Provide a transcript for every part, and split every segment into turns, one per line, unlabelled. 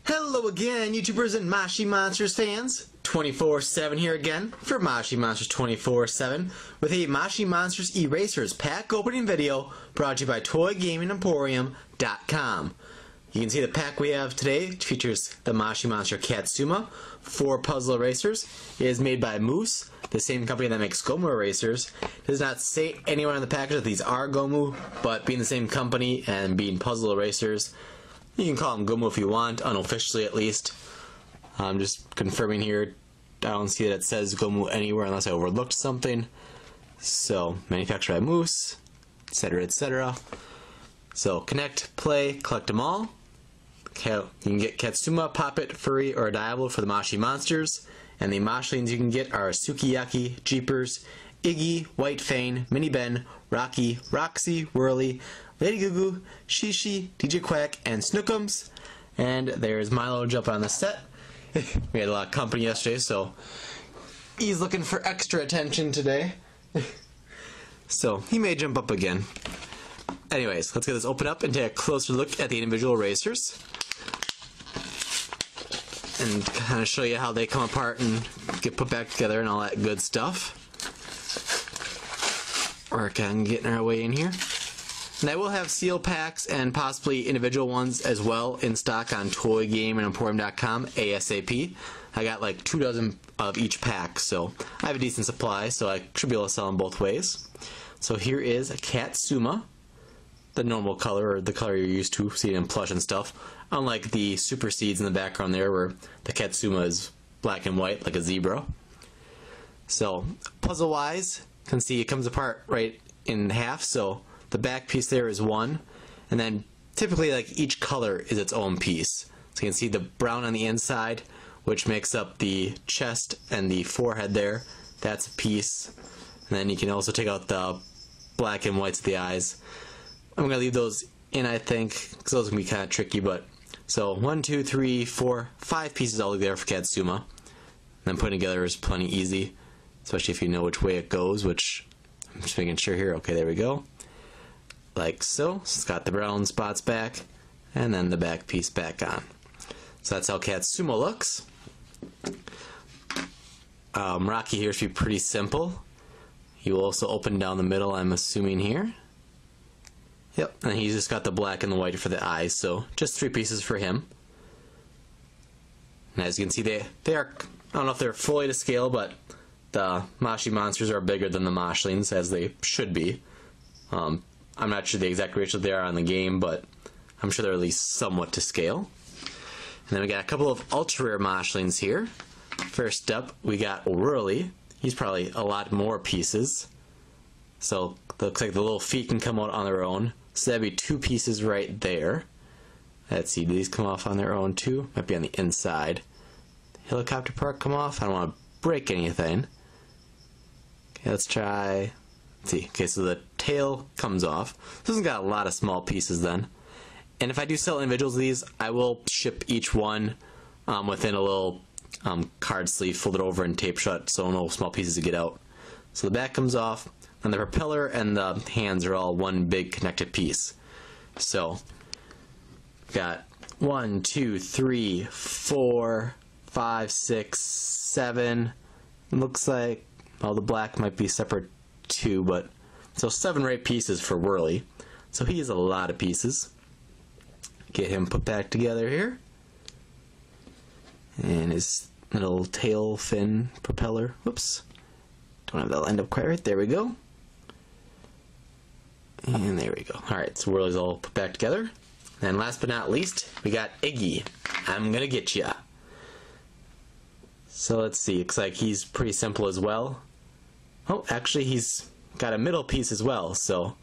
Hello again, YouTubers and Moshi Monsters fans. 24/7 here again for Moshi Monsters 24/7 with a Moshi Monsters Erasers pack opening video brought to you by ToyGamingEmporium.com. You can see the pack we have today features the Moshi Monster Katsuma, 4 puzzle erasers. It is made by Moose, the same company that makes Gomu erasers. It does not say anywhere on the package that these are Gomu, but being the same company and being puzzle erasers, you can call them Gomu if you want, unofficially at least. I'm just confirming here. I don't see that it says Gomu anywhere unless I overlooked something. So, manufactured by Moose, etc., etc. So, connect, play, collect them all. You can get Katsuma, Poppet, Furry, or Diablo for the Moshi Monsters. And the Moshlings you can get are Sukiyaki, Jeepers, Iggy, White Fang, Mini Ben, Rocky, Roxy, Whirly, Lady Gugu, Shishi, DJ Quack, and Snookums. And there's Milo jumping on the set. We had a lot of company yesterday, so he's looking for extra attention today. So he may jump up again. Anyways, let's get this open up and take a closer look at the individual erasers. And kind of show you how they come apart and get put back together and all that good stuff. Work on getting our way in here. And I will have seal packs and possibly individual ones as well in stock on ToyGamingEmporium.com ASAP. I got like 2 dozen of each pack, so I have a decent supply, so I should be able to sell them both ways. So here is a Katsuma, the normal color, or the color you're used to seeing in plush and stuff, unlike the Super Seeds in the background there where the Katsuma is black and white like a zebra. So puzzle wise, you can see it comes apart right in half, so the back piece there is one, and then typically like each color is its own piece. So you can see the brown on the inside, which makes up the chest and the forehead there. That's a piece. And then you can also take out the black and whites of the eyes. I'm going to leave those in, I think, because those can be kind of tricky, but so 1, 2, 3, 4, 5 pieces all together for Katsuma. And then putting together is plenty easy, especially if you know which way it goes, which I'm just making sure here. Okay, there we go. Like so. So it's got the brown spots back, and then the back piece back on. So that's how Katsuma looks. Rocky here should be pretty simple. You will also open down the middle, I'm assuming here. Yep, and he's just got the black and the white for the eyes, so just 3 pieces for him. And as you can see, they are, I don't know if they're fully to scale, but the Moshi Monsters are bigger than the Moshlings, as they should be. I'm not sure the exact ratio they are on the game, but I'm sure they're at least somewhat to scale. And then we got a couple of ultra rare Moshlings here. First up, we got Whirly. He's probably a lot more pieces. So it looks like the little feet can come out on their own. So that'd be 2 pieces right there. Let's see, do these come off on their own too? Might be on the inside. Helicopter part come off? I don't want to break anything. Okay, let's try. Let's see. Okay, so the tail comes off. This has got a lot of small pieces then. And if I do sell individuals of these, I will ship each one within a little card sleeve, fold it over and tape shut so no small pieces to get out. So the back comes off, and the propeller and the hands are all one big connected piece. So got 1, 2, 3, 4, 5, 6, 7. Looks like, well, the black might be separate too, but so 7 or 8 pieces for Whirly. So he has a lot of pieces. Get him put back together here. And his little tail fin propeller. Whoops. Don't have that lined up quite right. There we go. And there we go. Alright, so Whirly's all put back together. And last but not least, we got Iggy. I'm gonna get ya. So let's see. Looks like he's pretty simple as well. Oh, actually he's got a middle piece as well. So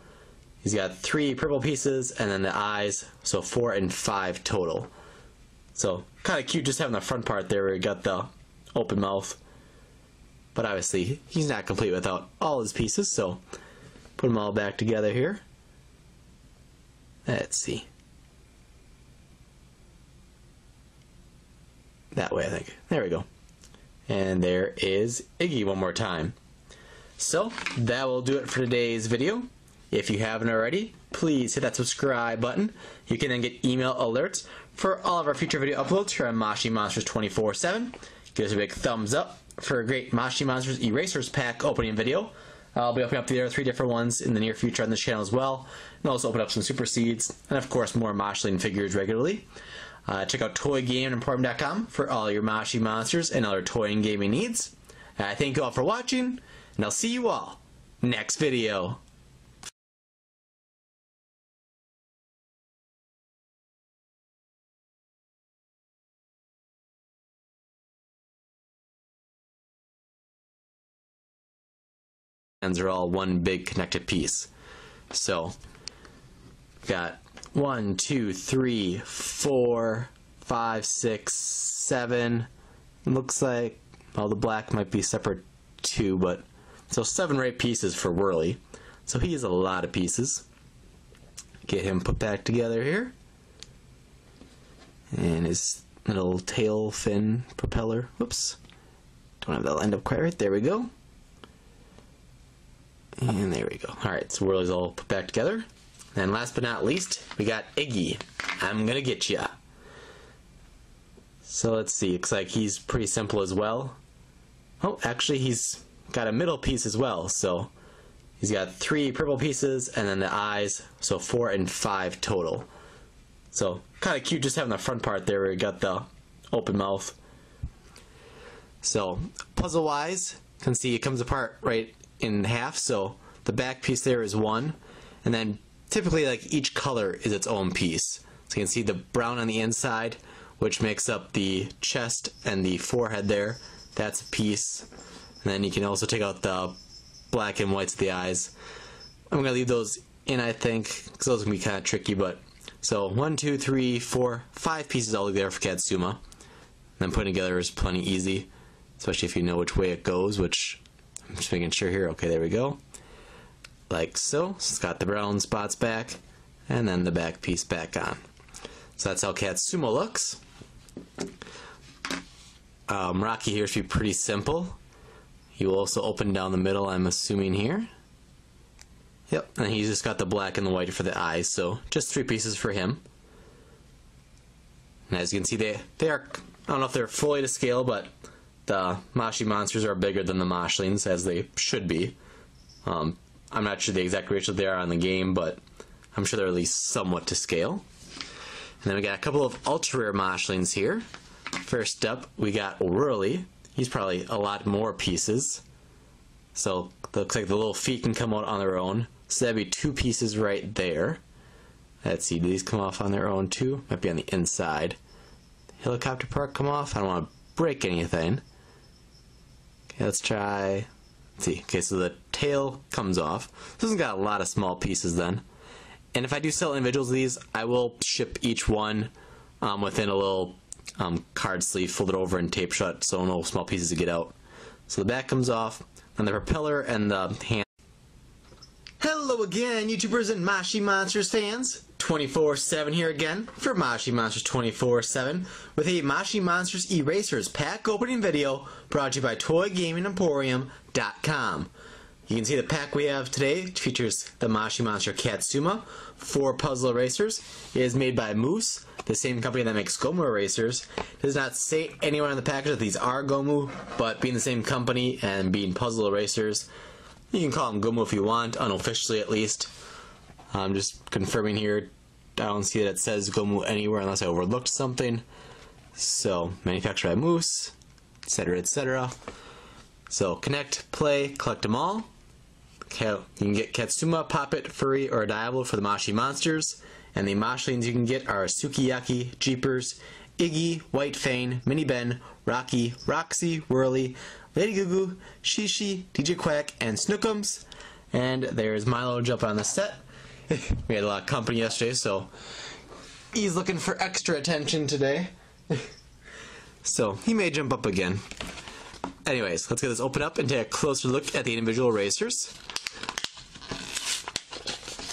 he's got 3 purple pieces and then the eyes. So 4 and 5 total. So kind of cute just having the front part there where you got the open mouth. But obviously he's not complete without all his pieces, so put them all back together here. Let's see. That way, I think. There we go. And there is Iggy one more time. So that will do it for today's video. If you haven't already, please hit that subscribe button. You can then get email alerts for all of our future video uploads here on Moshi Monsters 24/7. Give us a big thumbs up for a great Moshi Monsters Erasers pack opening video. I'll be opening up the other 3 different ones in the near future on this channel as well, and also open up some Super Seeds, and of course more Moshling figures regularly. Check out ToyGameAndEmporium.com for all your Moshi Monsters and other toy and gaming needs. Thank you all for watching, and I'll see you all next video. Ends are all one big connected piece. So, got 1, 2, 3, 4, 5, 6, 7. It looks like, well, the black might be separate too, but so 7 or 8 pieces for Whirly. So he has a lot of pieces. Get him put back together here. And his little tail fin propeller. Whoops. Don't have that lined up quite right. There we go. And there we go. Alright, so Whirly's all put back together. And last but not least, we got Iggy. I'm gonna get ya. So let's see, looks like he's pretty simple as well. Oh, actually he's got a middle piece as well. So he's got 3 purple pieces and then the eyes, so 4 and 5 total. So kind of cute just having the front part there where you got the open mouth. So puzzle wise, you can see it comes apart right in half, so the back piece there is 1, and then typically like each color is its own piece. So you can see the brown on the inside, which makes up the chest and the forehead there. That's a piece. And then you can also take out the black and whites of the eyes. I'm going to leave those in, I think, because those can be kind of tricky, but so 1, 2, 3, 4, 5 pieces all together for Katsuma. And then putting together is plenty easy, especially if you know which way it goes, which I'm just making sure here. Okay, there we go. Like so. So it's got the brown spots back, and then the back piece back on. So that's how Katsuma looks. Rocky here should be pretty simple. He will also open down the middle, I'm assuming here. Yep, and he's just got the black and the white for the eyes, so just 3 pieces for him. And as you can see, they are, I don't know if they're fully to scale, but the Moshi Monsters are bigger than the Moshlings, as they should be. I'm not sure the exact ratio they are on the game, but I'm sure they're at least somewhat to scale. And then we got a couple of ultra rare Moshlings here. First up, we got Whirly. He's probably a lot more pieces. So it looks like the little feet can come out on their own. So that'd be 2 pieces right there. Let's see, do these come off on their own too? Might be on the inside. Helicopter part come off. I don't want to break anything. Okay, let's try. Let's see. Okay, so the tail comes off. This one's got a lot of small pieces then. And if I do sell individuals of these, I will ship each one within a little card sleeve, fold it over and tape shut so no small pieces to get out. So the back comes off, and the propeller and the hand. Hello again, YouTubers and Moshi Monsters fans. 24/7 here again for Moshi Monsters 24/7 with a Moshi Monsters Erasers pack opening video brought to you by ToyGameAndEmporium.com. You can see the pack we have today features the Moshi Monster Katsuma, 4 puzzle erasers. It is made by Moose, the same company that makes Gomu erasers. It does not say anywhere on the package that these are Gomu, but being the same company and being puzzle erasers, you can call them Gomu if you want, unofficially at least. I'm just confirming here. I don't see that it says Gomu anywhere unless I overlooked something. So, manufactured by Moose, etc., etc. So, connect, play, collect them all. You can get Katsuma, Poppet, Furry, or Diablo for the Moshi Monsters. And the Moshlings you can get are Sukiyaki, Jeepers, Iggy, White Fang, Mini Ben, Rocky, Roxy, Whirly, Lady Gugu, Shishi, DJ Quack, and Snookums. And there's Milo jumping on the set. We had a lot of company yesterday, so he's looking for extra attention today. So he may jump up again. Anyways, let's get this open up and take a closer look at the individual erasers.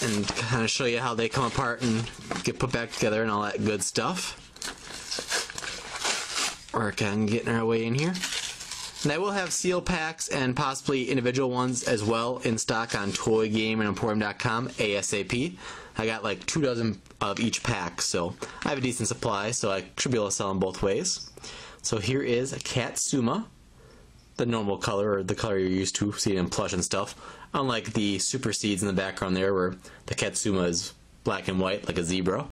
And kind of show you how they come apart and get put back together and all that good stuff. Work on getting our way in here. And I will have seal packs and possibly individual ones as well in stock on ToyGameandEmporium.com ASAP. I got like 2 dozen of each pack, so I have a decent supply, so I should be able to sell them both ways. So here is a Katsuma, the normal color, or the color you're used to seeing in plush and stuff. Unlike the Super Seeds in the background there, where the Katsuma is black and white like a zebra.